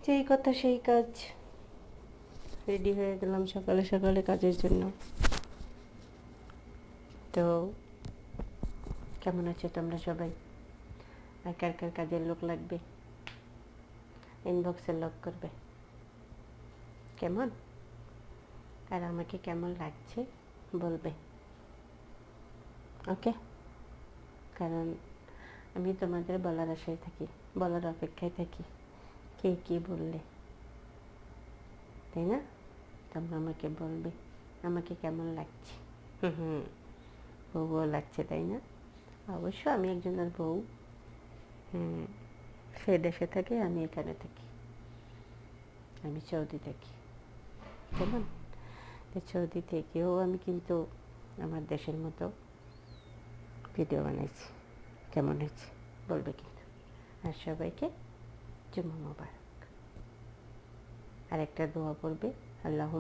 যেই কথা সেই কাজ। রেডি হয়ে গেলাম সকালে সকালে কাজের জন্য। তো কেমন আছো তোমরা সবাই? আর কার কার কাজের লোক লাগবে ইনবক্সে লক করবে। কেমন? আর আমাকে কেমন লাগছে বলবে। ওকে, কারণ আমি তোমাদের বলার আশায় থাকি, বলার অপেক্ষায় থাকি কে কী বললে, তাই না? তোমরা আমাকে বলবে আমাকে কেমন লাগছে। বউ লাগছে, তাই না? অবশ্য আমি একজনের বউ। সে দেশে থাকে, আমি এখানে থাকি, আমি সৌদি থাকি। কেমন? তো সৌদি থেকেও আমি কিন্তু আমার দেশের মতো ভিডিও বানাইছি। কেমন হয়েছে বলবে কিন্তু। আর সবাইকে জুম্মা মোবারক। আর একটা দোয়া পড়বে, আল্লাহ